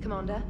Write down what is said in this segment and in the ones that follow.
Commander?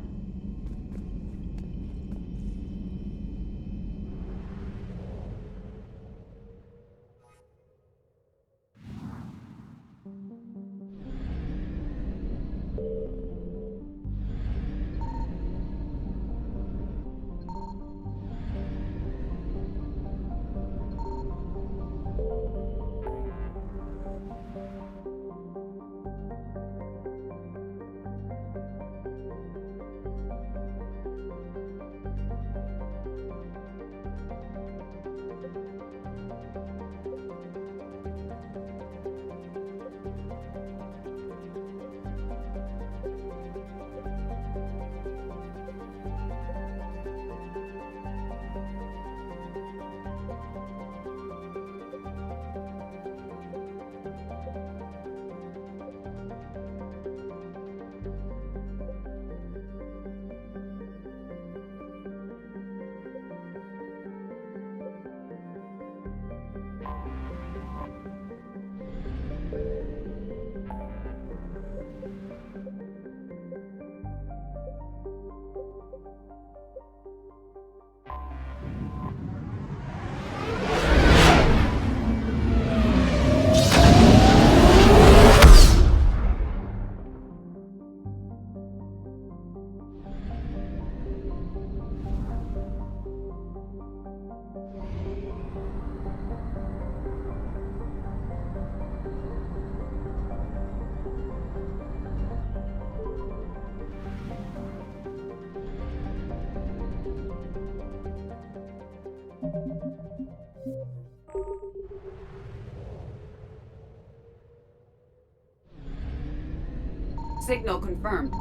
Signal confirmed.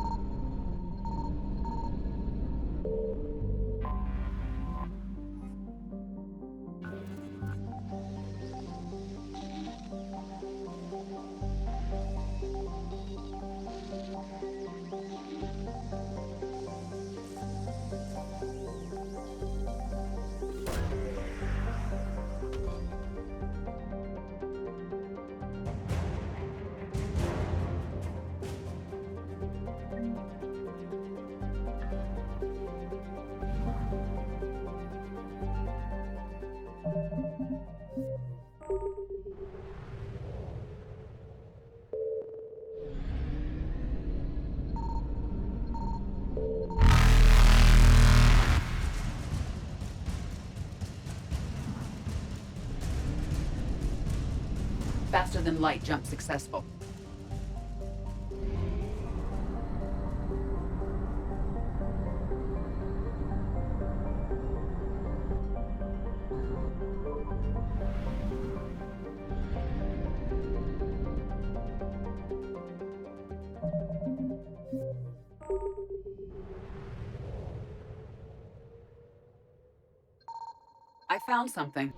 Faster than light jump successful. I found something.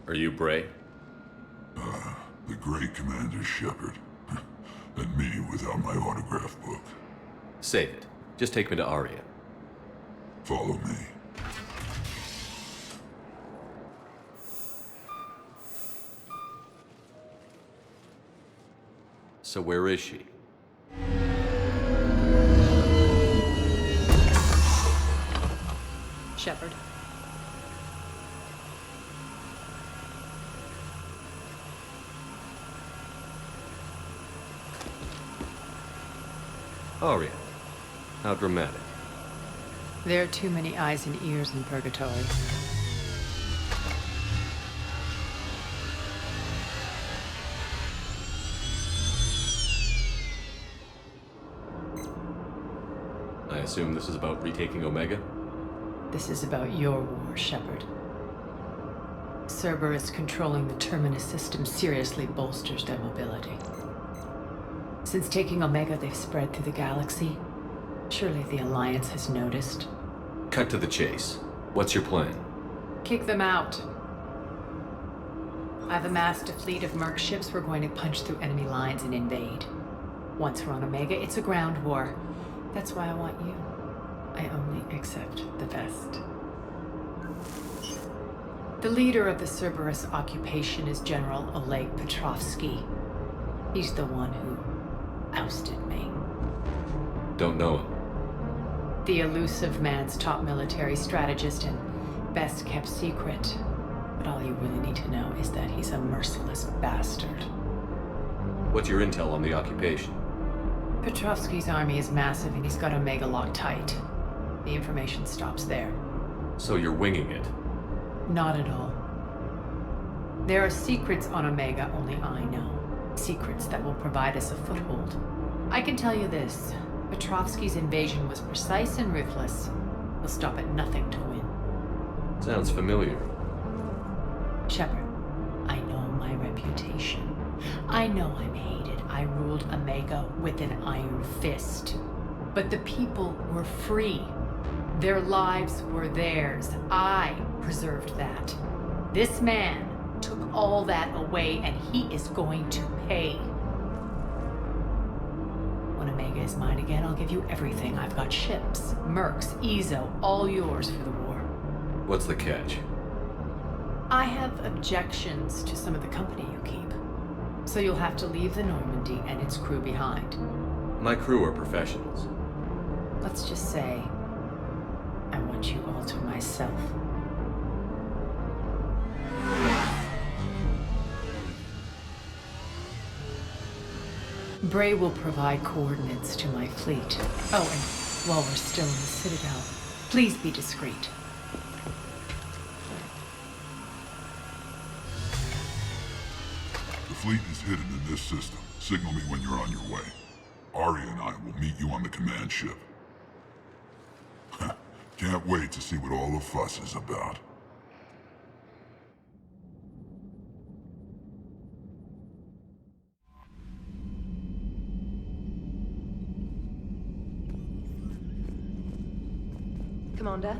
Are you Bray? The great Commander Shepard. And me without my autograph book. Save it. Just take me to Aria. Follow me. So where is she? Shepard. Aria. How dramatic. There are too many eyes and ears in Purgatory. I assume this is about retaking Omega? This is about your war, Shepard. Cerberus controlling the Terminus system seriously bolsters their mobility. Since taking Omega, they've spread through the galaxy. Surely the Alliance has noticed. Cut to the chase. What's your plan? Kick them out. I've amassed a fleet of merc ships. We're going to punch through enemy lines and invade. Once we're on Omega, it's a ground war. That's why I want you. I only accept the best. The leader of the Cerberus occupation is General Oleg Petrovsky. He's the one who ousted me. Don't know him. The elusive man's top military strategist and best kept secret. But all you really need to know is that he's a merciless bastard. What's your intel on the occupation? Petrovsky's army is massive and he's got Omega locked tight. The information stops there. So you're winging it? Not at all. There are secrets on Omega only I know. Secrets that will provide us a foothold. I can tell you this. Petrovsky's invasion was precise and ruthless. He'll stop at nothing to win. Sounds familiar. Shepard, I know my reputation. I know I'm hated. I ruled Omega with an iron fist. But the people were free. Their lives were theirs. I preserved that. This man took all that away, and he is going to pay. When Omega is mine again, I'll give you everything. I've got ships, mercs, Ezo, all yours for the war. What's the catch? I have objections to some of the company you keep. So you'll have to leave the Normandy and its crew behind. My crew are professionals. Let's just say, I want you all to myself. Bray will provide coordinates to my fleet. Oh, and while we're still in the Citadel, please be discreet. The fleet is hidden in this system. Signal me when you're on your way. Aria and I will meet you on the command ship. Can't wait to see what all the fuss is about. Commander?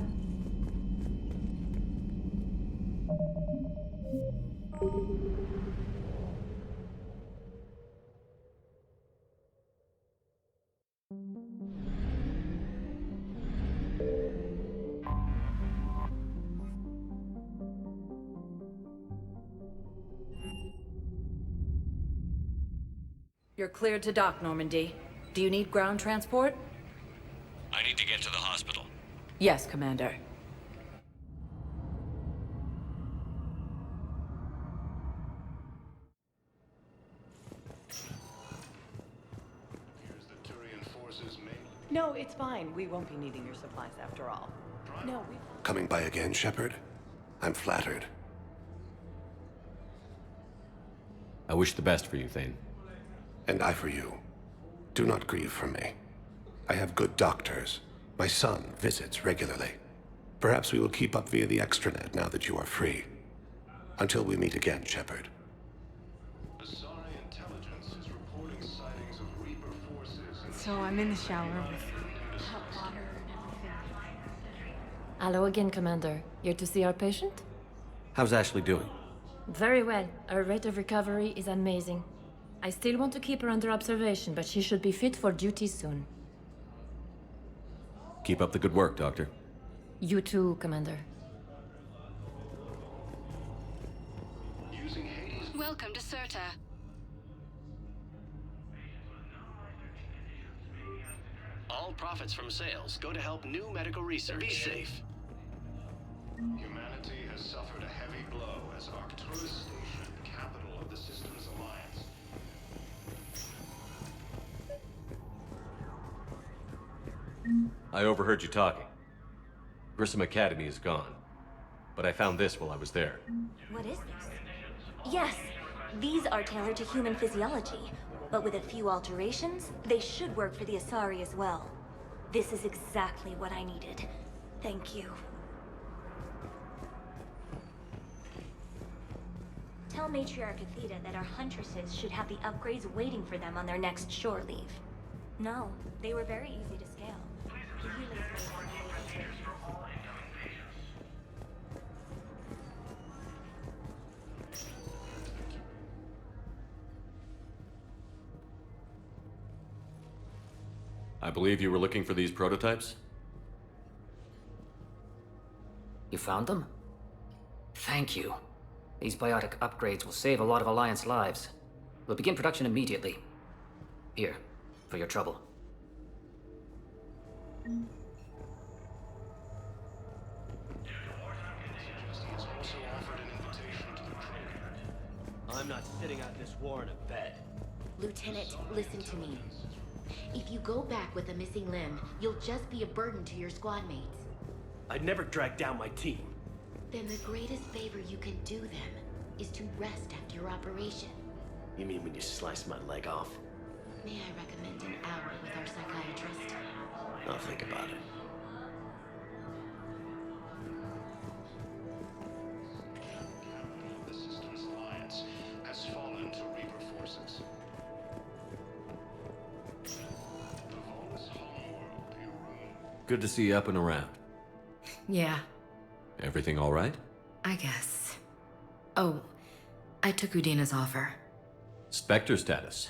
You're cleared to dock, Normandy. Do you need ground transport? I need to get to the hospital. Yes, Commander. No, it's fine. We won't be needing your supplies after all. No, we... Coming by again, Shepard? I'm flattered. I wish the best for you, Thane. And I for you. Do not grieve for me. I have good doctors. My son visits regularly. Perhaps we will keep up via the extranet now that you are free. Until we meet again, Shepard. So I'm in the shower with hot water and everything. Hello again, Commander. Here to see our patient? How's Ashley doing? Very well. Her rate of recovery is amazing. I still want to keep her under observation, but she should be fit for duty soon. Keep up the good work, Doctor. You too, Commander. Welcome to Serta. All profits from sales go to help new medical research. Be safe. Humanity has suffered a heavy blow as Arcturus Station, capital of the Systems Alliance. I overheard you talking. Grissom Academy is gone. But I found this while I was there. What is this? Yes, these are tailored to human physiology, but with a few alterations, they should work for the Asari as well. This is exactly what I needed. Thank you. Tell Matriarch Athena that our huntresses should have the upgrades waiting for them on their next shore leave. No, they were very easy to scale. The humans made them. I believe you were looking for these prototypes? You found them? Thank you. These biotic upgrades will save a lot of Alliance lives. We'll begin production immediately. Here, for your trouble. I'm not sitting out this war in a bed. Lieutenant, listen to me. If you go back with a missing limb, you'll just be a burden to your squad mates. I'd never drag down my team. Then the greatest favor you can do them is to rest after your operation. You mean when you slice my leg off? May I recommend an hour with our psychiatrist? I'll think about it. The Systems Alliance has fallen to Reaper forces. Good to see you up and around. Yeah, Everything all right? I guess. Oh, I took Udina's offer. Spectre status.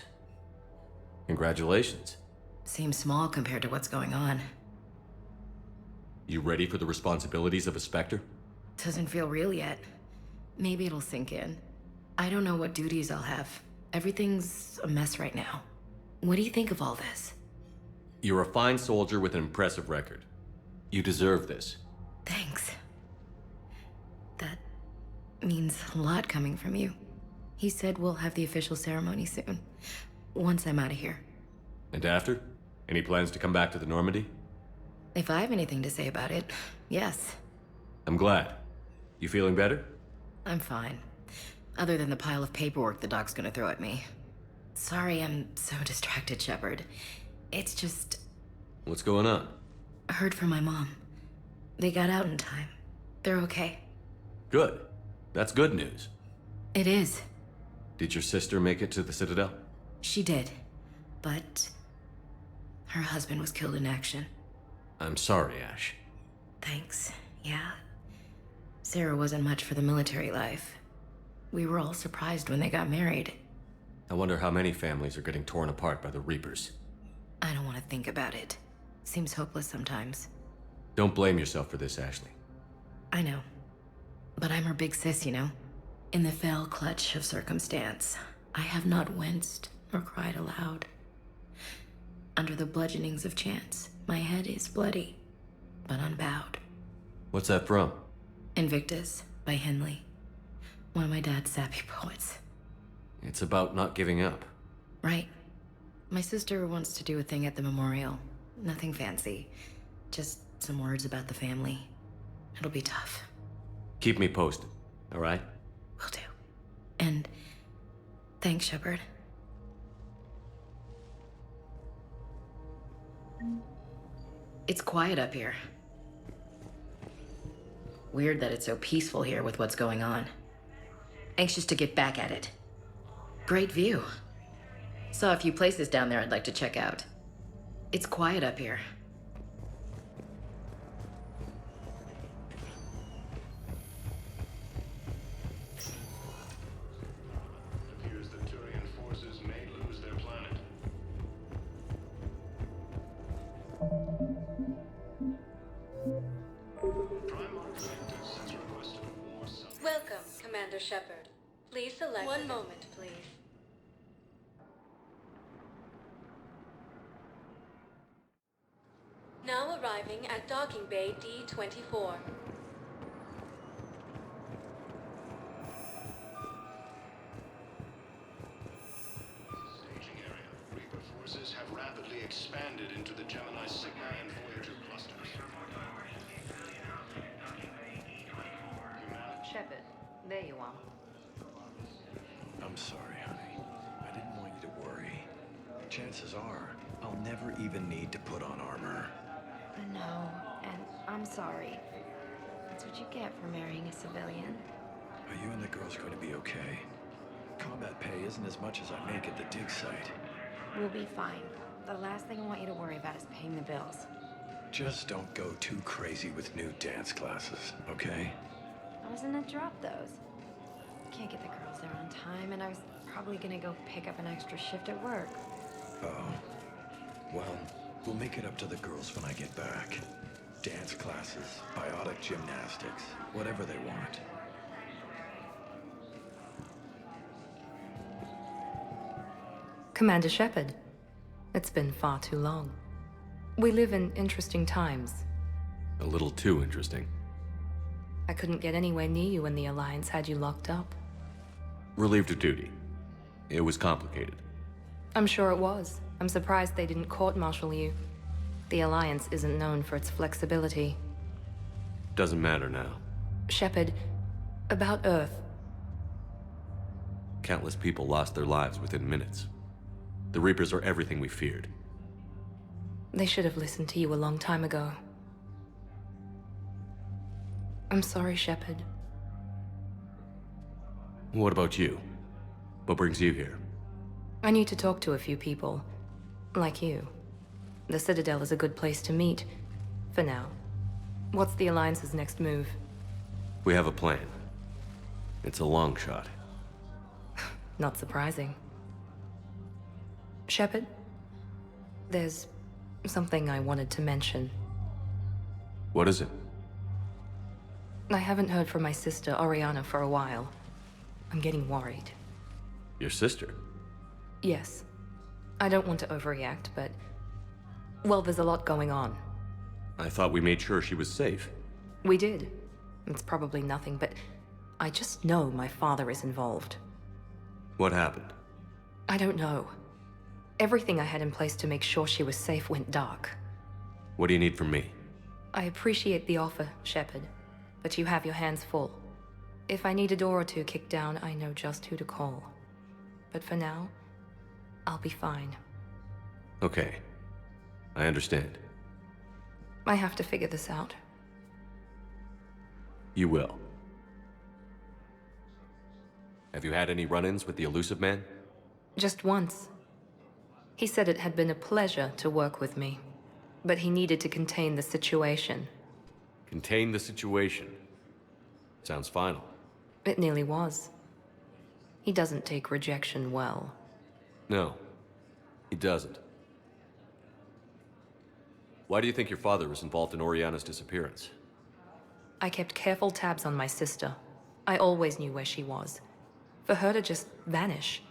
Congratulations. Seems small compared to what's going on. You ready for the responsibilities of a Spectre? Doesn't feel real yet. Maybe it'll sink in. I don't know what duties I'll have. Everything's a mess right now. What do you think of all this? You're a fine soldier with an impressive record. You deserve this. Thanks. That means a lot coming from you. He said we'll have the official ceremony soon, once I'm out of here. And after? Any plans to come back to the Normandy? If I have anything to say about it, yes. I'm glad. You feeling better? I'm fine. Other than the pile of paperwork the doc's gonna throw at me. Sorry I'm so distracted, Shepard. It's just... What's going on? I heard from my mom. They got out in time. They're okay. Good. That's good news. It is. Did your sister make it to the Citadel? She did. But... her husband was killed in action. I'm sorry, Ash. Thanks. Yeah. Sarah wasn't much for the military life. We were all surprised when they got married. I wonder how many families are getting torn apart by the Reapers. I don't want to think about it. Seems hopeless sometimes. Don't blame yourself for this, Ashley. I know. But I'm her big sis, you know? In the fell clutch of circumstance, I have not winced nor cried aloud. Under the bludgeonings of chance, my head is bloody, but unbowed. What's that from? Invictus by Henley. One of my dad's sappy poets. It's about not giving up. Right. My sister wants to do a thing at the memorial. Nothing fancy. Just some words about the family. It'll be tough. Keep me posted, all right? Will do. And thanks, Shepard. It's quiet up here. Weird that it's so peaceful here with what's going on. Anxious to get back at it. Great view. Saw a few places down there I'd like to check out. It's quiet up here. Commander Shepard. Please select... One moment, please. Now arriving at Docking Bay D-24. Staging area. Reaper forces have rapidly expanded into the Gemini Sigma and Voyager clusters. Shepard, there you are. I'm sorry, honey. I didn't want you to worry. Chances are, I'll never even need to put on armor. No, and I'm sorry. That's what you get for marrying a civilian. Are you and the girls going to be okay? Combat pay isn't as much as I make at the dig site. We'll be fine. The last thing I want you to worry about is paying the bills. Just don't go too crazy with new dance classes, okay? I was gonna drop those. Can't get the girls there on time, and I was probably gonna go pick up an extra shift at work. Oh. Well, we'll make it up to the girls when I get back. Dance classes, biotic gymnastics, whatever they want. Commander Shepard, it's been far too long. We live in interesting times. A little too interesting. I couldn't get anywhere near you when the Alliance had you locked up. Relieved of duty. It was complicated. I'm sure it was. I'm surprised they didn't court-martial you. The Alliance isn't known for its flexibility. Doesn't matter now. Shepard, about Earth. Countless people lost their lives within minutes. The Reapers are everything we feared. They should have listened to you a long time ago. I'm sorry, Shepard. What about you? What brings you here? I need to talk to a few people. Like you. The Citadel is a good place to meet. For now. What's the Alliance's next move? We have a plan. It's a long shot. Not surprising. Shepard, there's something I wanted to mention. What is it? I haven't heard from my sister, Oriana, for a while. I'm getting worried. Your sister? Yes. I don't want to overreact, but... well, there's a lot going on. I thought we made sure she was safe. We did. It's probably nothing, but I just know my father is involved. What happened? I don't know. Everything I had in place to make sure she was safe went dark. What do you need from me? I appreciate the offer, Shepard, but you have your hands full. If I need a door or two kicked down, I know just who to call. But for now, I'll be fine. Okay. I understand. I have to figure this out. You will. Have you had any run-ins with the Elusive Man? Just once. He said it had been a pleasure to work with me, but he needed to contain the situation. Contain the situation. Sounds final. It nearly was. He doesn't take rejection well. No, he doesn't. Why do you think your father was involved in Oriana's disappearance? I kept careful tabs on my sister. I always knew where she was. For her to just vanish,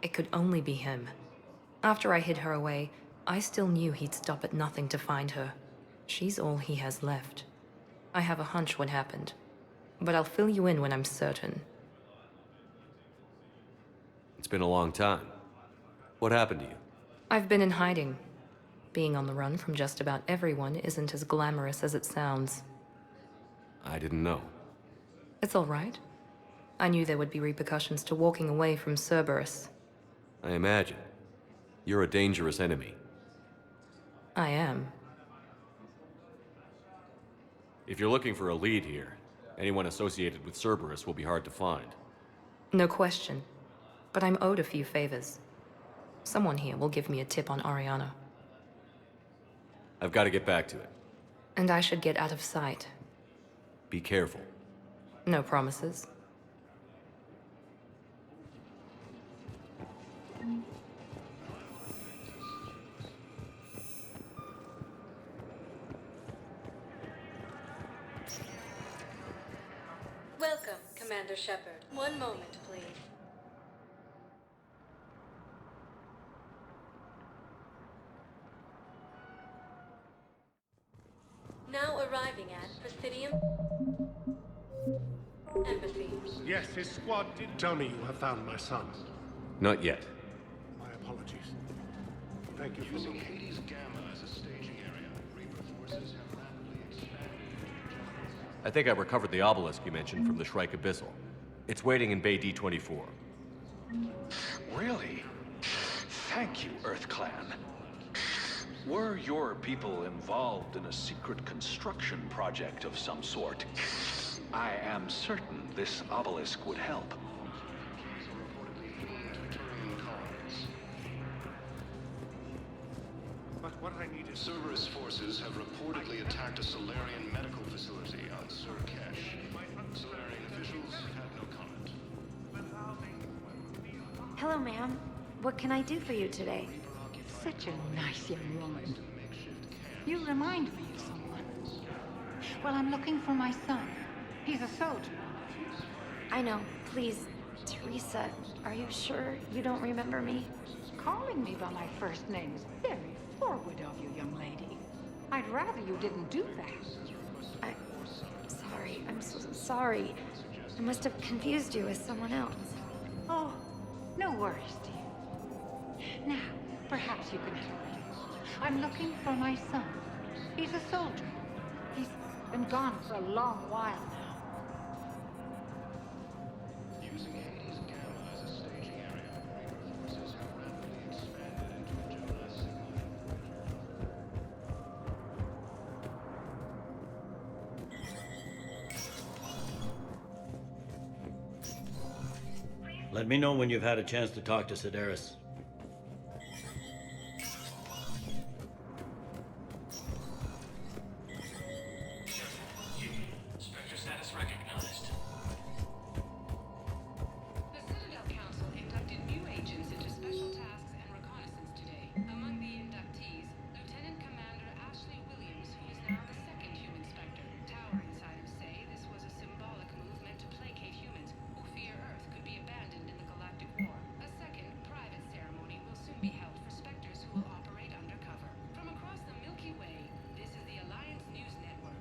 it could only be him. After I hid her away, I still knew he'd stop at nothing to find her. She's all he has left. I have a hunch what happened, but I'll fill you in when I'm certain. It's been a long time. What happened to you? I've been in hiding. Being on the run from just about everyone isn't as glamorous as it sounds. I didn't know. It's all right. I knew there would be repercussions to walking away from Cerberus. I imagine. You're a dangerous enemy. I am. If you're looking for a lead here, anyone associated with Cerberus will be hard to find. No question. But I'm owed a few favors. Someone here will give me a tip on Oriana. I've got to get back to it. And I should get out of sight. Be careful. No promises. Welcome, Commander Shepard. One moment, please. Now arriving at Presidium Embassy. Yes, his squad did tell me you have found my son. Not yet. My apologies. Thank you for Using looking. Hades Gamma as a staging area, Reaper forces have rapidly expanded. I think I recovered the obelisk you mentioned from the Shrike Abyssal. It's waiting in Bay D-24. Really? Thank you, Earth Clan. Were your people involved in a secret construction project of some sort? I am certain this obelisk would help. But what I need is... Cerberus forces have reportedly attacked a Solarian medical facility on Surkesh. Solarian officials have no comment. Hello, ma'am. What can I do for you today? Such a nice young woman. You remind me of someone. Well, I'm looking for my son. He's a soldier. I know. Please, Teresa, are you sure you don't remember me? Calling me by my first name is very forward of you, young lady. I'd rather you didn't do that. Sorry. I'm so sorry. I must have confused you with someone else. Oh, no worries, dear. Now, perhaps you can help me. I'm looking for my son. He's a soldier. He's been gone for a long while now. Using Hades Gamma as a staging area, Reaper forces have rapidly expanded into a Gemini signal. Let me know when you've had a chance to talk to Sedaris. Spectre status recognized. The Citadel Council inducted new agents into special tasks and reconnaissance today. Among the inductees, Lieutenant Commander Ashley Williams, who is now the second human Spectre. Tower insiders say this was a symbolic move meant to placate humans who fear Earth could be abandoned in the galactic war. A second, private ceremony will soon be held for Spectres who will operate undercover. From across the Milky Way, this is the Alliance News Network.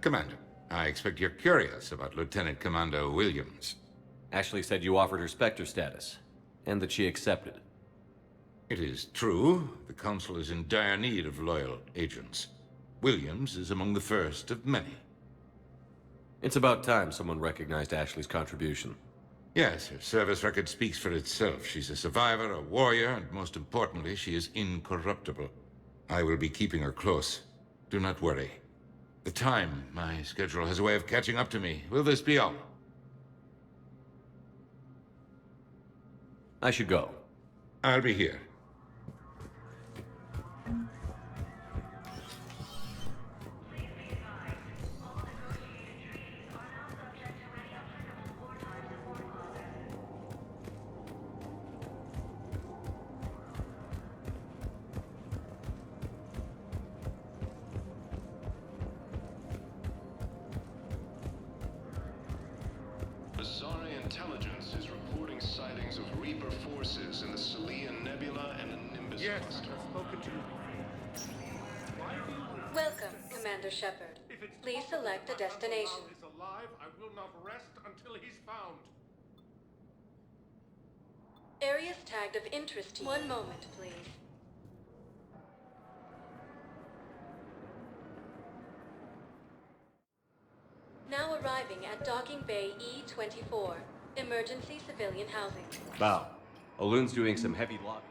Commander, I expect you're curious about Lieutenant Commander Williams. Ashley said you offered her Spectre status, and that she accepted. It is true. The Council is in dire need of loyal agents. Williams is among the first of many. It's about time someone recognized Ashley's contribution. Yes, her service record speaks for itself. She's a survivor, a warrior, and most importantly, she is incorruptible. I will be keeping her close. Do not worry. The time, my schedule has a way of catching up to me. Will this be all? I should go. I'll be here. intelligence is reporting sightings of Reaper forces in the Celian Nebula and the Nimbus cluster. I've spoken to you. Welcome, Commander Shepard. Please select a destination. Is alive. I will not rest until he's found. Areas tagged of interest to you. One moment, please. Now arriving at Docking Bay E-24. Emergency civilian housing. Bow. Olun's doing some heavy lobbying.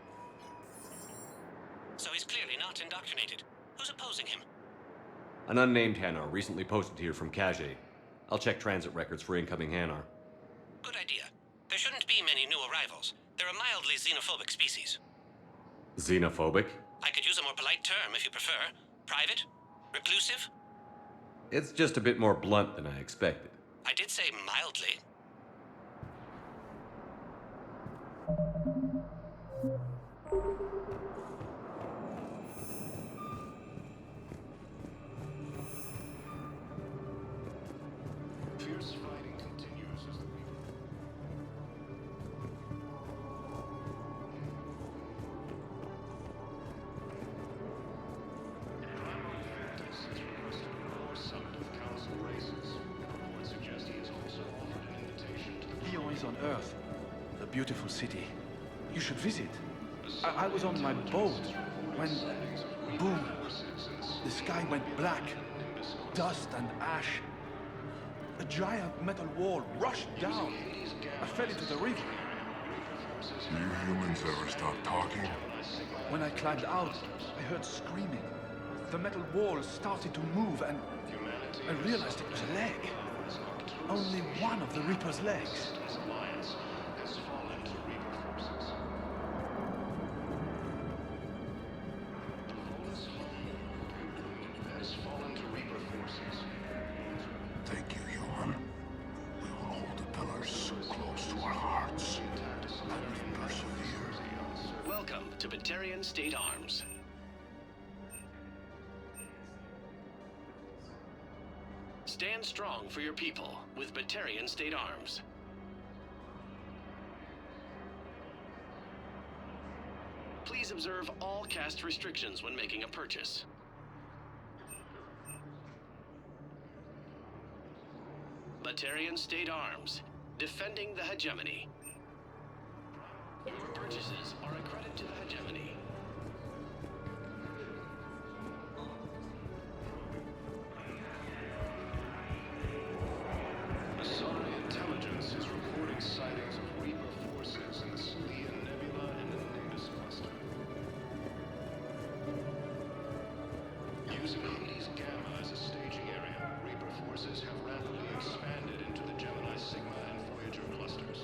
So he's clearly not indoctrinated. Who's opposing him? An unnamed Hanar recently posted here from Kage. I'll check transit records for incoming Hanar. Good idea. There shouldn't be many new arrivals. They're a mildly xenophobic species. Xenophobic? I could use a more polite term if you prefer. Private? Reclusive? It's just a bit more blunt than I expected. I did say mildly. Fierce fighting continues as the Leo is on Earth, the beautiful city. You should visit. I was on my boat when, boom, the sky went black, dust and ash. A giant metal wall rushed down. I fell into the river. Do you humans ever stop talking? When I climbed out, I heard screaming. The metal wall started to move and I realized it was a leg. Only one of the Reaper's legs. Thank you, human. We will hold the pillars close to our hearts and persevere. Welcome to Batarian State Arms. Stand strong for your people with Batarian State Arms. Please observe all caste restrictions when making a purchase. Batarian State Arms, defending the hegemony. Your purchases are a credit to the hegemony. Asari intelligence is reporting sightings of Reaper forces in the Celian Nebula and the Nimbus cluster. Using Hades Gamma as a staging area, Reaper forces have rapidly expanded into the Gemini Sigma and Voyager clusters.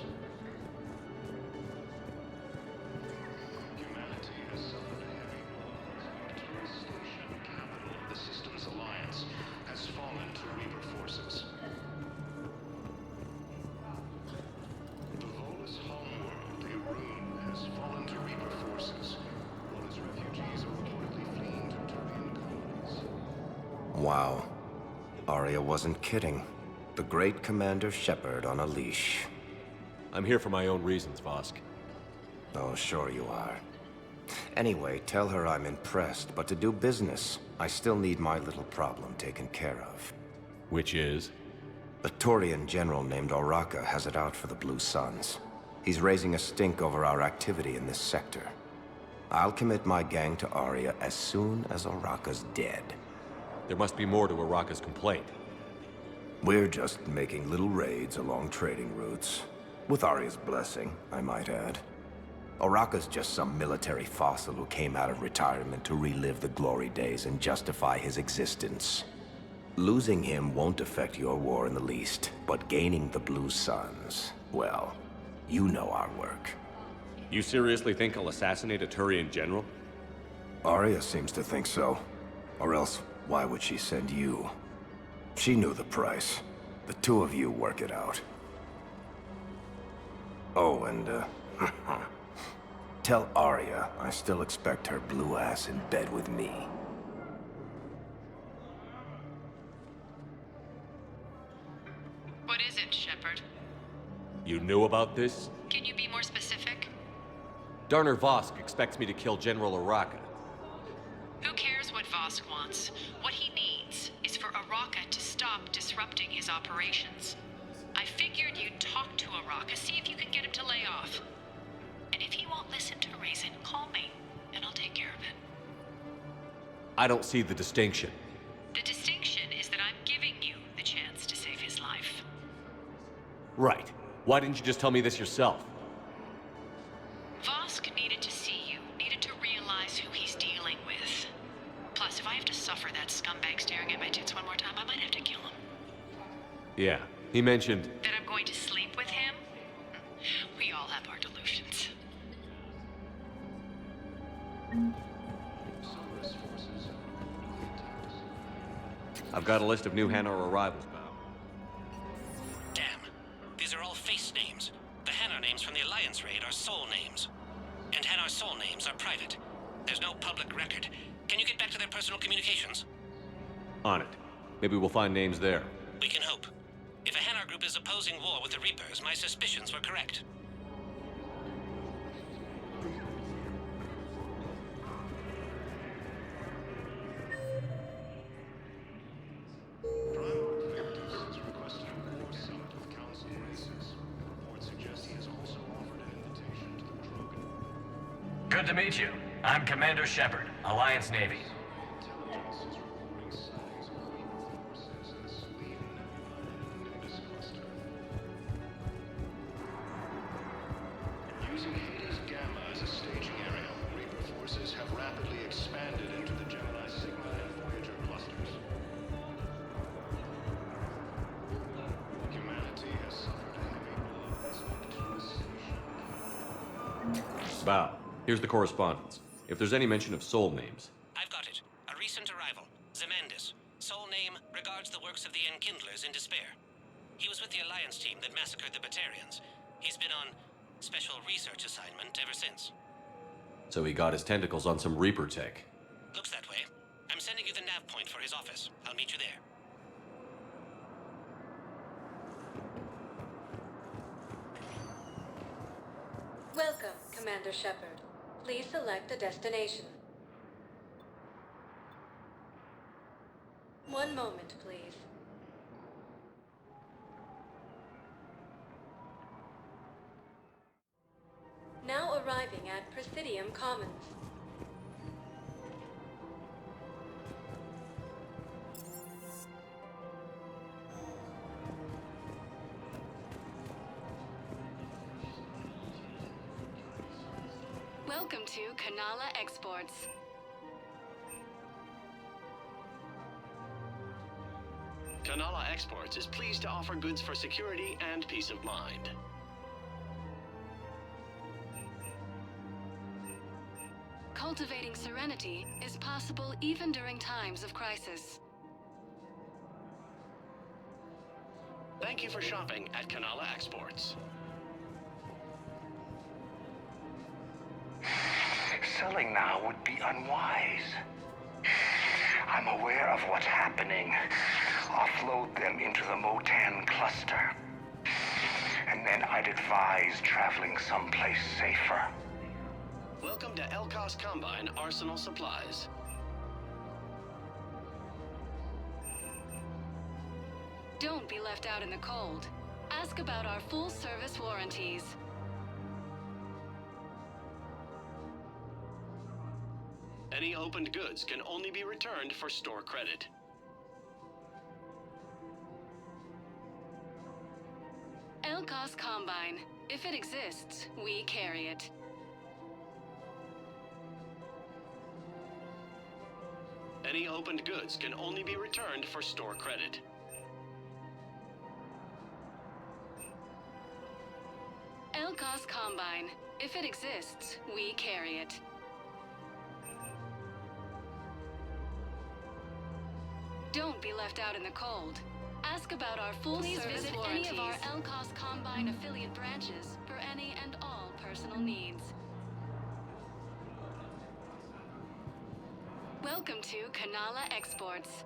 Humanity has suffered a heavy blow as Victoria Station, capital of the Systems Alliance, has fallen to Reaper forces. The Volus homeworld, Irun, has fallen to Reaper forces, while its refugees are reportedly fleeing to Turian colonies. Wow. Arya wasn't kidding. The great Commander Shepard on a leash. I'm here for my own reasons, Vosk. Oh, sure you are. Anyway, tell her I'm impressed, but to do business, I still need my little problem taken care of. Which is? A Turian general named Oraka has it out for the Blue Suns. He's raising a stink over our activity in this sector. I'll commit my gang to Arya as soon as Oraka's dead. There must be more to Oraka's complaint. We're just making little raids along trading routes. With Arya's blessing, I might add. Oraka's just some military fossil who came out of retirement to relive the glory days and justify his existence. Losing him won't affect your war in the least, but gaining the Blue Suns, well, you know our work. You seriously think I'll assassinate a Turian general? Arya seems to think so. Or else, why would she send you? She knew the price. The two of you work it out. Oh, and, tell Arya I still expect her blue ass in bed with me. What is it, Shepard? You knew about this? Can you be more specific? Darner Vosk expects me to kill General Araka. Who cares what Vosk wants? What he needs is for Araka to stop disrupting his operations. I figured you'd talk to Araka, see if you can get him to lay off. And if he won't listen to reason, call me, and I'll take care of it. I don't see the distinction. The distinction is that I'm giving you the chance to save his life. Right. Why didn't you just tell me this yourself? Vosk needed to see you, needed to realize who he's dealing with. Plus, if I have to suffer that scumbag staring at my tits one more time, I might have to kill him. Yeah, he mentioned... That I'm going to sleep with him? We all have our delusions. I've got a list of new Hanar arrivals, pal. Damn. These are all face names. The Hanar names from the Alliance raid are soul names. And Hanar soul names are private. There's no public record. Can you get back to their personal communications? On it. Maybe we'll find names there. We can hope. If a Hanar group is opposing war with the Reapers, my suspicions were correct. Good to meet you. I'm Commander Shepard, Alliance Navy. Using Hades Gamma as a staging area, Reaper forces have rapidly expanded into the Gemini Sigma and Voyager clusters. Humanity has suffered a heavy blow as opportunists. Bow. Here's the correspondence. If there's any mention of soul names. I've got it. A recent arrival. Zemandis. Soul name regards the works of the Enkindlers in despair. He was with the Alliance team that massacred the Batarians. He's been on special research assignment ever since. So he got his tentacles on some Reaper tech. Looks that way. I'm sending you the nav point for his office. I'll meet you there. Welcome, Commander Shepard. Please select a destination. One moment, please. Now arriving at Presidium Commons. Welcome to Kanala Exports. Kanala Exports is pleased to offer goods for security and peace of mind. Cultivating serenity is possible even during times of crisis. Thank you for shopping at Kanala Exports. Selling now would be unwise. I'm aware of what's happening. Offload them into the Motan cluster. And then I'd advise traveling someplace safer. Welcome to Elkos Combine Arsenal Supplies. Don't be left out in the cold. Ask about our full-service warranties. Any opened goods can only be returned for store credit. Elkos Combine. If it exists, we carry it. Any opened goods can only be returned for store credit. Elkos Combine. If it exists, we carry it. Don't be left out in the cold. Ask about our full-service warranties. Please visit any of our Elkos Combine affiliate branches for any and all personal needs. Welcome to Kanala Exports.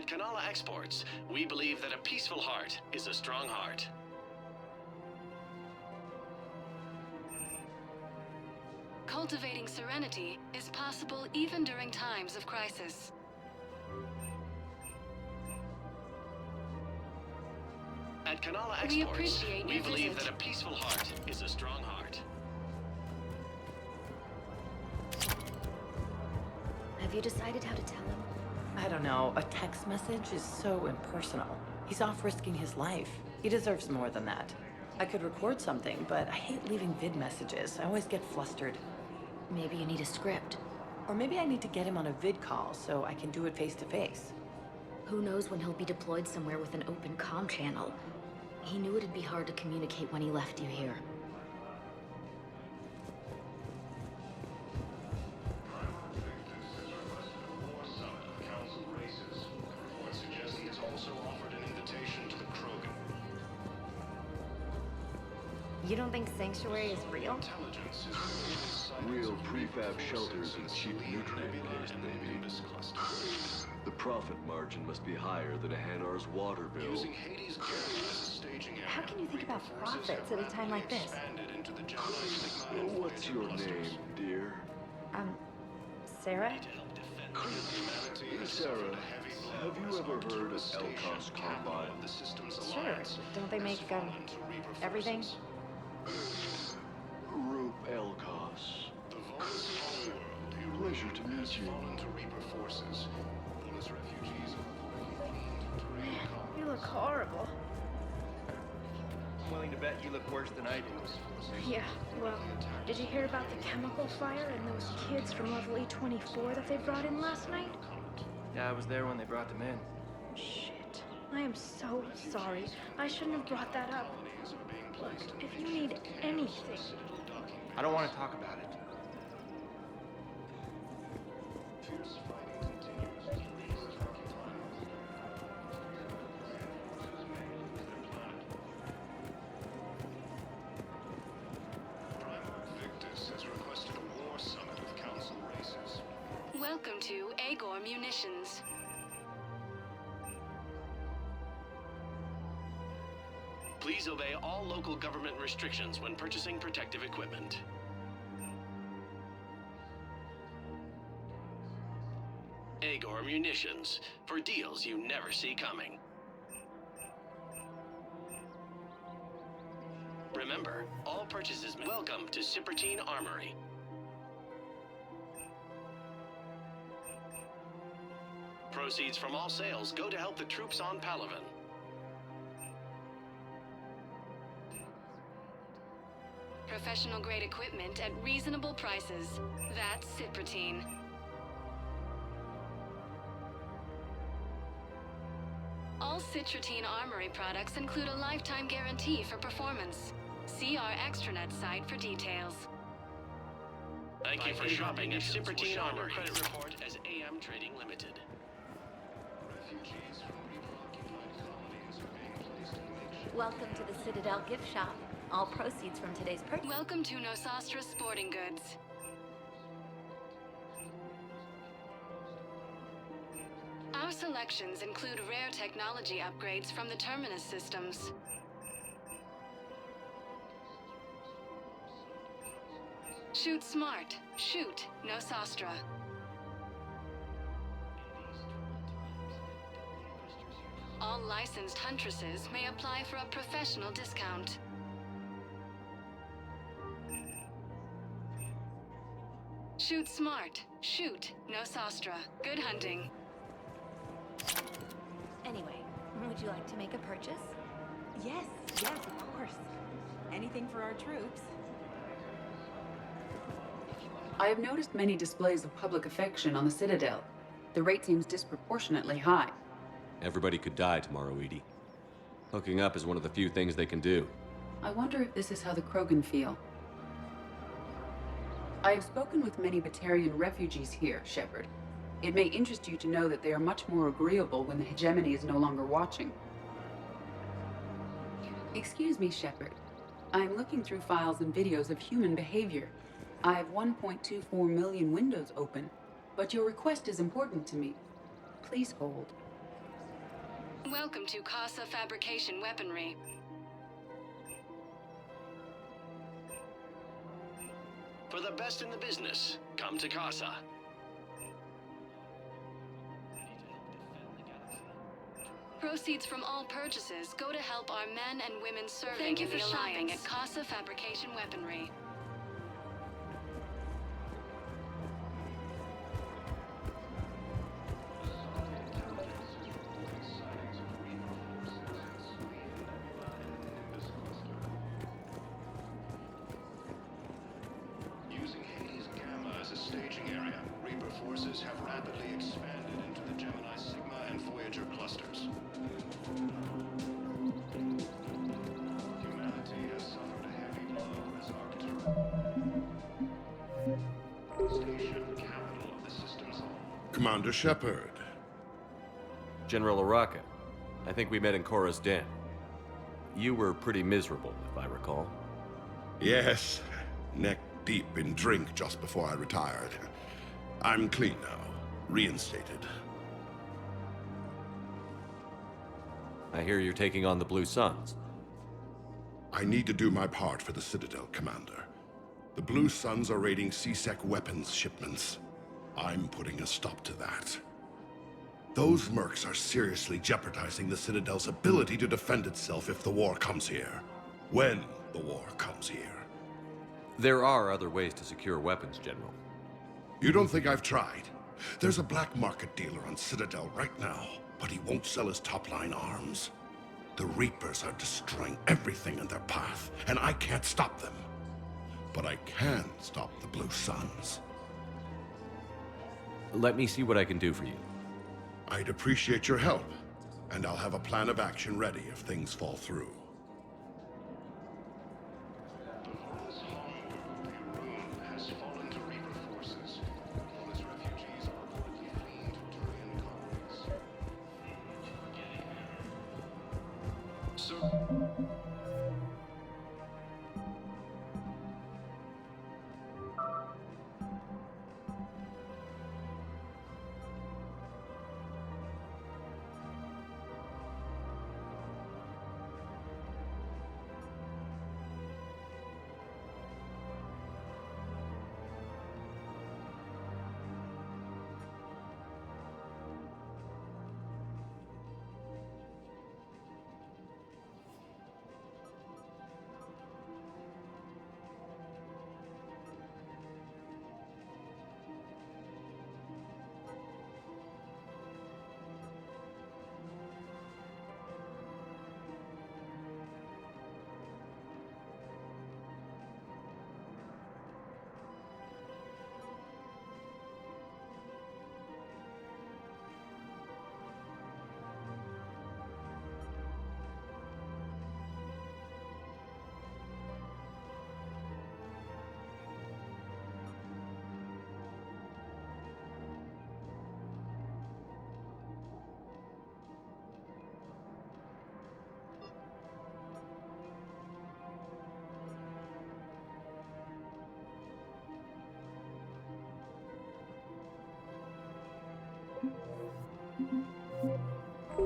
At Kanala Exports, we believe that a peaceful heart is a strong heart. Cultivating serenity is possible even during times of crisis. At Kanala We Exports, appreciate we your believe visit. that a peaceful heart is a strong heart. Have you decided how to tell him? I don't know. A text message is so impersonal. He's off risking his life. He deserves more than that. I could record something, but I hate leaving vid messages. I always get flustered. Maybe you need a script. Or maybe I need to get him on a vid call so I can do it face to face. Who knows when he'll be deployed somewhere with an open comm channel. He knew it'd be hard to communicate when he left you here. You don't think Sanctuary is real? Real prefab shelters and cheap nutrient-based, baby. The profit margin must be higher than a Hanar's water bill. How can you think about profits at a time like this? What's your name, dear? Sarah? Sarah, have you ever heard of Elkos Combine? Sure. Don't they make, everything? Roop Elkos. Pleasure to meet you. You look horrible. I'm willing to bet you look worse than I do. Yeah, well, did you hear about the chemical fire and those kids from level E24 that they brought in last night? Yeah, I was there when they brought them in. Shit. I am so sorry. I shouldn't have brought that up. Look, if you need anything... I don't want to talk about it. Welcome to Agor Munitions. Please obey all local government restrictions when purchasing protective equipment. Agor Munitions, for deals you never see coming. Remember, all purchases... Welcome to Cipertine Armory. Proceeds from all sales go to help the troops on Palaven. Professional grade equipment at reasonable prices. That's Cipertine. All Cipertine Armory products include a lifetime guarantee for performance. See our extranet site for details. Thank you for shopping at Cipertine Armory. Credit report as AM Trading Limited. Welcome to the Citadel gift shop. All proceeds from today's purchase. Welcome to Nosastra Sporting Goods. Our selections include rare technology upgrades from the Terminus systems. Shoot smart. Shoot Nosastra. All licensed huntresses may apply for a professional discount. Shoot smart. Shoot Nosastra. Good hunting. Anyway, would you like to make a purchase? Yes, of course. Anything for our troops. I have noticed many displays of public affection on the Citadel. The rate seems disproportionately high. Everybody could die tomorrow, Edie. Hooking up is one of the few things they can do. I wonder if this is how the Krogan feel. I have spoken with many Batarian refugees here, Shepard. It may interest you to know that they are much more agreeable when the hegemony is no longer watching. Excuse me, Shepard. I am looking through files and videos of human behavior. I have 1.24 million windows open, but your request is important to me. Please hold. Welcome to Casa Fabrication Weaponry. For the best in the business, come to Casa. Proceeds from all purchases go to help our men and women serving in the Alliance at Casa Fabrication Weaponry. Using Hades Gamma as a staging area, Reaper forces have rapidly expanded into the Gemini Sigma and Voyager clusters. Humanity has suffered a heavy blow as Arcturus. Station, capital of the system's Commander Shepard. General Araka, I think we met in Cora's den. You were pretty miserable, if I recall. Yes, neck deep in drink just before I retired. I'm clean now, reinstated. I hear you're taking on the Blue Suns. I need to do my part for the Citadel, Commander. The Blue Suns are raiding C-Sec weapons shipments. I'm putting a stop to that. Those mercs are seriously jeopardizing the Citadel's ability to defend itself if the war comes here. When the war comes here. There are other ways to secure weapons, General. You don't think I've tried? There's a black market dealer on Citadel right now, but he won't sell his top-line arms. The Reapers are destroying everything in their path, and I can't stop them. But I can stop the Blue Suns. Let me see what I can do for you. I'd appreciate your help, and I'll have a plan of action ready if things fall through. has fallen to Reaper forces. All its refugees are reportedly fleeing to Turian colonies. So...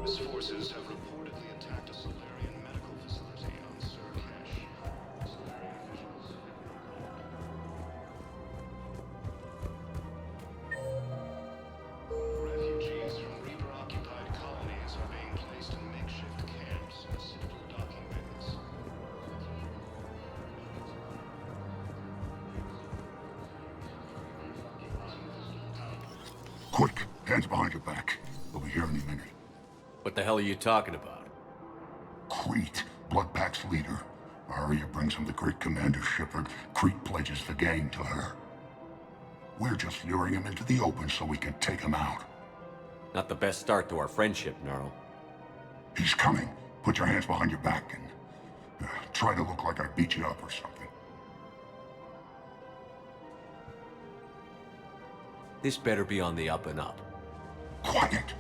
His forces have reportedly attacked a Solarian medical facility on Surcash. Solarian officials refugees from Reaper-occupied colonies are being placed in makeshift camps in Citadel docking bays. Quick, hands behind your back. We'll be here any minute. What the hell are you talking about? Crete, Bloodpack's leader. Arya brings him the great Commander Shepard. Crete pledges the gang to her. We're just luring him into the open so we can take him out. Not the best start to our friendship, Gnarl. He's coming. Put your hands behind your back and try to look like I beat you up or something. This better be on the up and up. Quiet!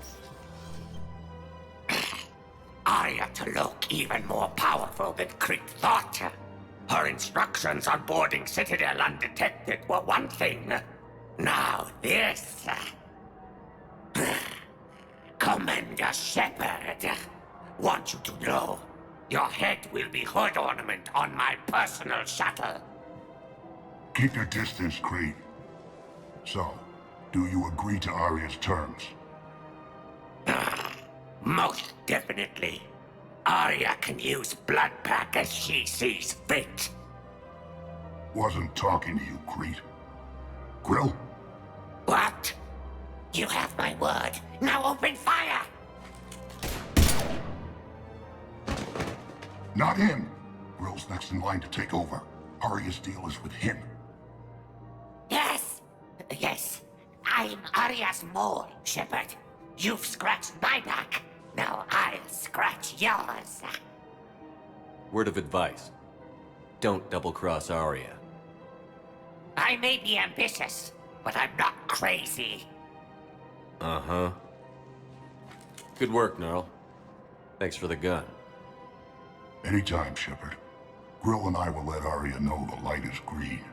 Arya to look even more powerful than Crete thought. Her instructions on boarding Citadel undetected were one thing. Now this. Commander Shepard. want you to know, your head will be hood ornament on my personal shuttle. Keep your distance, Creed. So, do you agree to Arya's terms? Most definitely. Arya can use Bloodpack as she sees fit. Wasn't talking to you, Creed. Grill? What? You have my word. Now open fire! Not him. Grill's next in line to take over. Arya's deal is with him. Yes. Yes. I'm Arya's mole, Shepard. You've scratched my back. Now I'll scratch yours. Word of advice. Don't double-cross Arya. I may be ambitious, but I'm not crazy. Uh-huh. Good work, Gnarl. Thanks for the gun. Anytime, Shepard. Grill and I will let Arya know the light is green.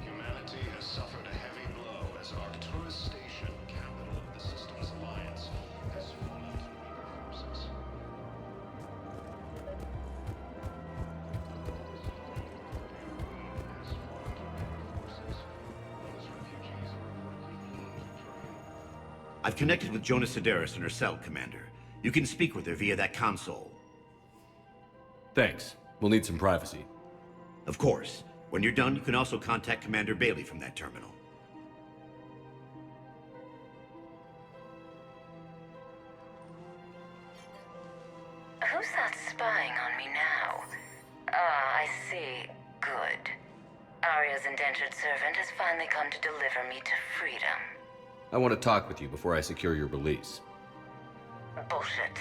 Humanity has suffered a heavy blow as Arcturus Station, capital of the Systems Alliance, has fallen to Reaper forces. I've connected with Jonas Sedaris in her cell, Commander. You can speak with her via that console. Thanks. We'll need some privacy. Of course. When you're done, you can also contact Commander Bailey from that terminal. Who's that spying on me now? Ah, I see. Good. Arya's indentured servant has finally come to deliver me to freedom. I want to talk with you before I secure your release. Bullshit.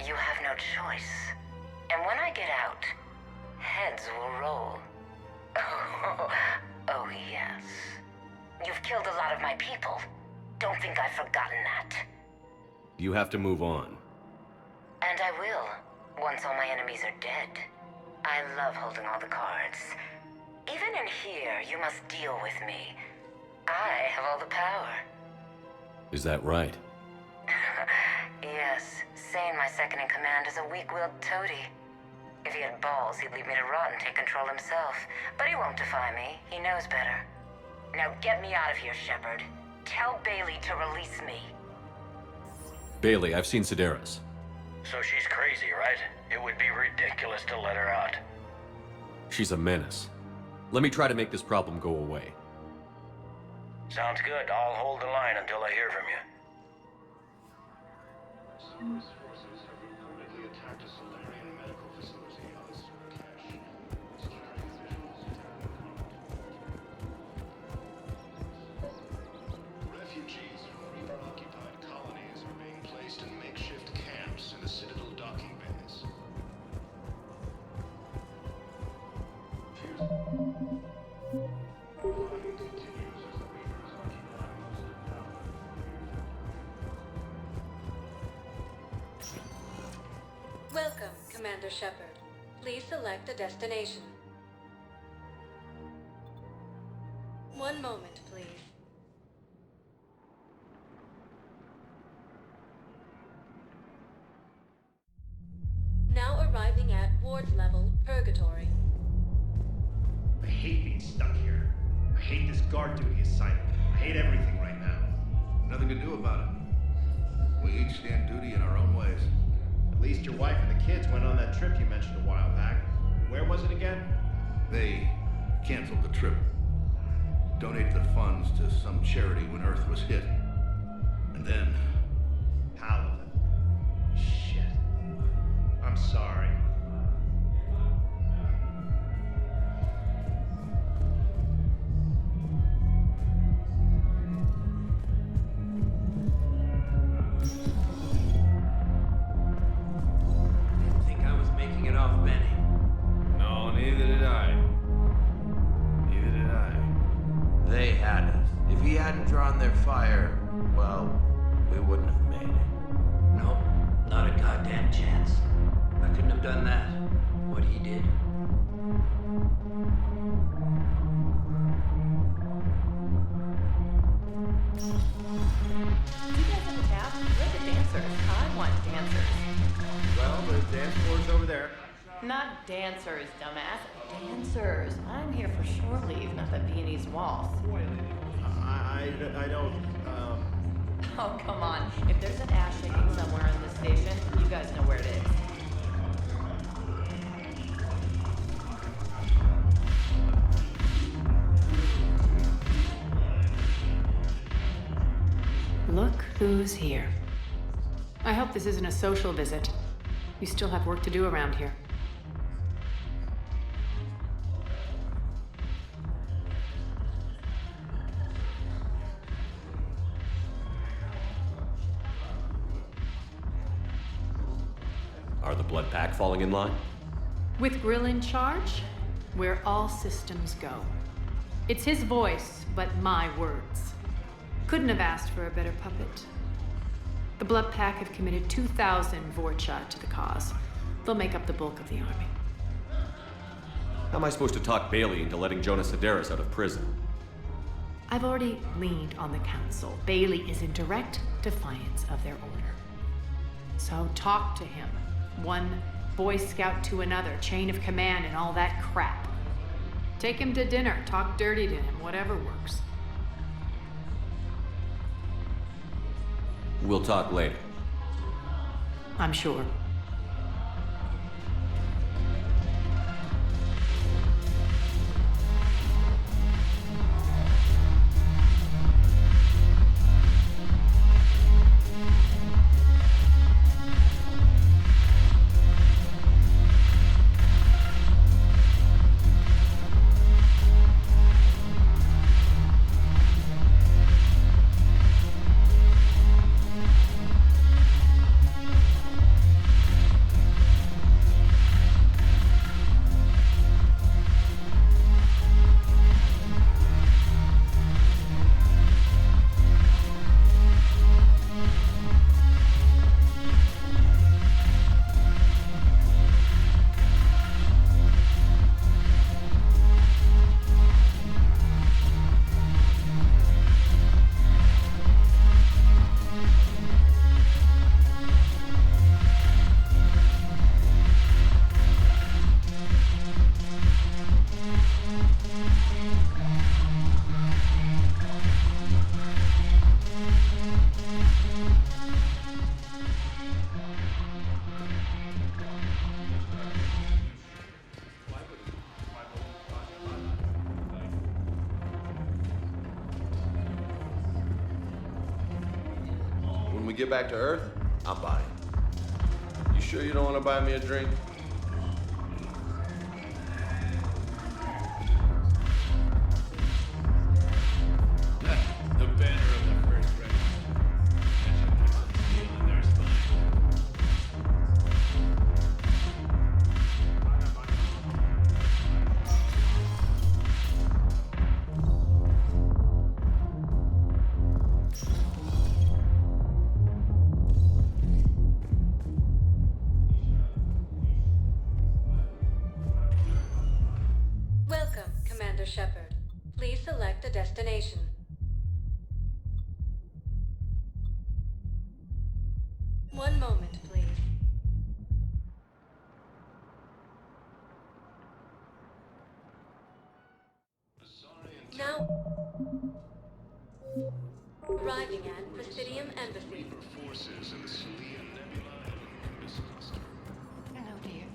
You have no choice. And when I get out, heads will roll. Oh, yes. You've killed a lot of my people. Don't think I've forgotten that. You have to move on. And I will, once all my enemies are dead. I love holding all the cards. Even in here, you must deal with me. I have all the power. Is that right? Yes, Sane, my second in command, is a weak-willed toady. If he had balls, he'd leave me to rot and take control himself. But he won't defy me. He knows better. Now get me out of here, Shepard. Tell Bailey to release me. Bailey, I've seen Sedaris. So she's crazy, right? It would be ridiculous to let her out. She's a menace. Let me try to make this problem go away. Sounds good. I'll hold the line until I hear from you. Service forces have reportedly attacked a Solarian medical facility on Surcash. Security officials refugees from Reaper-occupied colonies are being placed in makeshift camps in the Citadel docking bays. Fighting continues as the Reapers occupy most of the town. Welcome, Commander Shepard. Please select a destination. One moment, please. Now arriving at ward level Purgatory. I hate being stuck here. I hate this guard duty assignment. I hate everything right now. Nothing to do about it. We each stand duty in our own ways. At least your wife and the kids went on that trip you mentioned a while back. Where was it again? They canceled the trip. Donated the funds to some charity when Earth was hit. And then... Paladin. Shit. I'm sorry. drawn their fire, well, we wouldn't have made it. Nope, not a goddamn chance. I couldn't have done that, what he did. You guys have a tap? We're the dancers. I want dancers. Well, the dance floor's over there. Not dancers, dumbass. Dancers. I'm here for shore leave, not the Viennese waltz. I don't, Oh, come on. If there's an ass shaking somewhere in this station, you guys know where it is. Look who's here. I hope this isn't a social visit. You still have work to do around here. Are the Blood Pack falling in line? With Grill in charge, where all systems go. It's his voice, but my words. Couldn't have asked for a better puppet. The Blood Pack have committed 2,000 Vorcha to the cause. They'll make up the bulk of the army. How am I supposed to talk Bailey into letting Jonas Sedaris out of prison? I've already leaned on the council. Bailey is in direct defiance of their order. So talk to him. One Boy Scout to another, chain of command and all that crap. Take him to dinner, talk dirty to him, whatever works. We'll talk later. I'm sure. When we get back to Earth, I'm buying. You sure you don't want to buy me a drink? The banner of the first regiment. That should put some steel in their spine. Welcome, Commander Shepard. Please select a destination. One moment, please. Now, arriving at Presidium Embassy. Forces in the Selenium Nebula and Nimbus cluster. Hello, dear.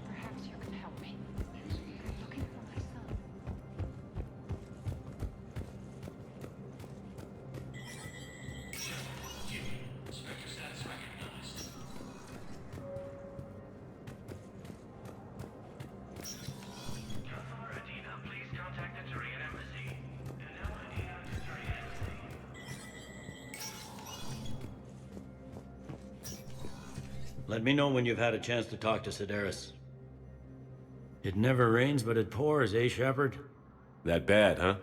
Perhaps you can help me. I'm looking for my son. Spectre status recognized. Counselor Adina, please contact the Turian Embassy. Adela Adina to Turian Embassy. Let me know when you've had a chance to talk to Sedaris. It never rains, but it pours, eh, Shepard? That bad, huh?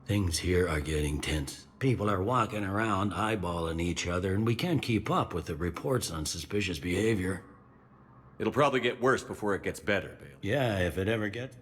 Things here are getting tense. People are walking around eyeballing each other, and we can't keep up with the reports on suspicious behavior. It'll probably get worse before it gets better, Bailey. Yeah, if it ever gets...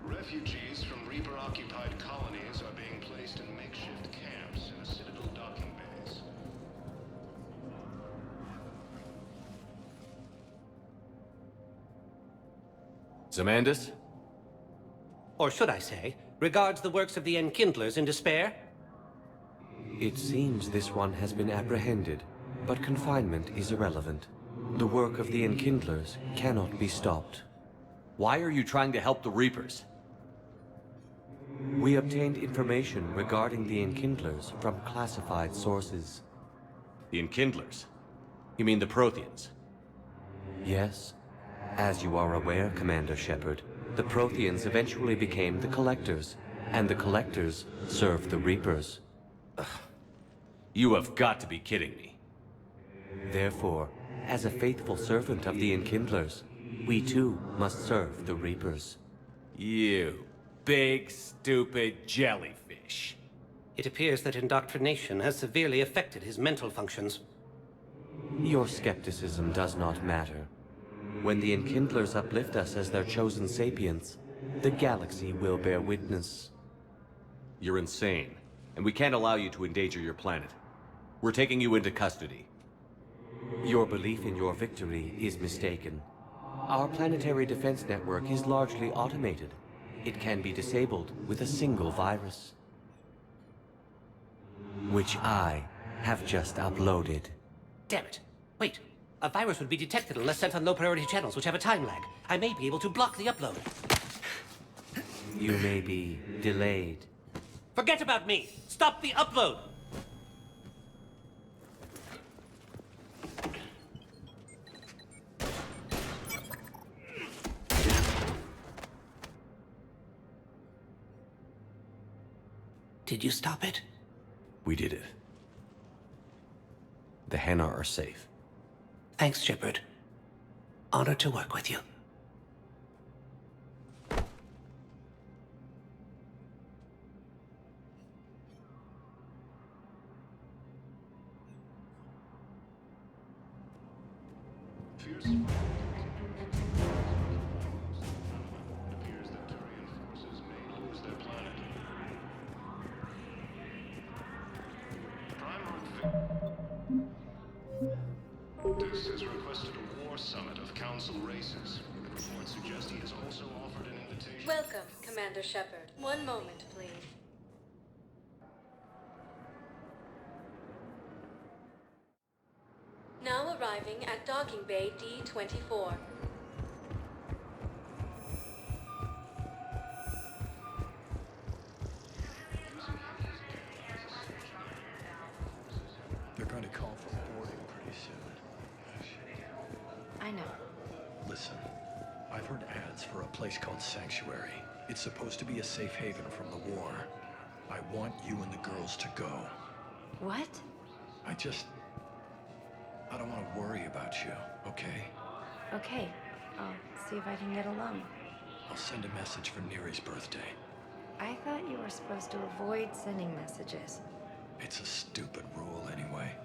Refugees from Reaper-occupied colonies are being placed in makeshift camps in the Citadel docking bays. Zamandis? Or should I say, regards the works of the Enkindlers in despair? It seems this one has been apprehended, but confinement is irrelevant. The work of the Enkindlers cannot be stopped. Why are you trying to help the Reapers? We obtained information regarding the Enkindlers from classified sources. The Enkindlers? You mean the Protheans? Yes. As you are aware, Commander Shepard, the Protheans eventually became the Collectors, and the Collectors served the Reapers. You have got to be kidding me. Therefore, as a faithful servant of the Enkindlers, we too must serve the Reapers. You big, stupid jellyfish. It appears that indoctrination has severely affected his mental functions. Your skepticism does not matter. When the Enkindlers uplift us as their chosen sapients, the galaxy will bear witness. You're insane, and we can't allow you to endanger your planet. We're taking you into custody. Your belief in your victory is mistaken. Our planetary defense network is largely automated. It can be disabled with a single virus, which I have just uploaded. Damn it. Wait. A virus would be detected unless sent on low-priority channels, which have a time lag. I may be able to block the upload. You may be delayed. Forget about me! Stop the upload! Did you stop it? We did it. The Henna are safe. Thanks, Shepard. Honored to work with you. This has requested a war summit of Council races. Reports suggest he has also offered an invitation. Welcome, Commander Shepard. One moment, please. Now arriving at Docking Bay D-24. They're going to call for boarding pretty soon. I know. Listen, I've heard ads for a place called Sanctuary. It's supposed to be a safe haven from the war. I want you and the girls to go. What? I don't want to worry about you, okay? Okay. I'll see if I can get along. I'll send a message for Neri's birthday. I thought you were supposed to avoid sending messages. It's a stupid rule anyway.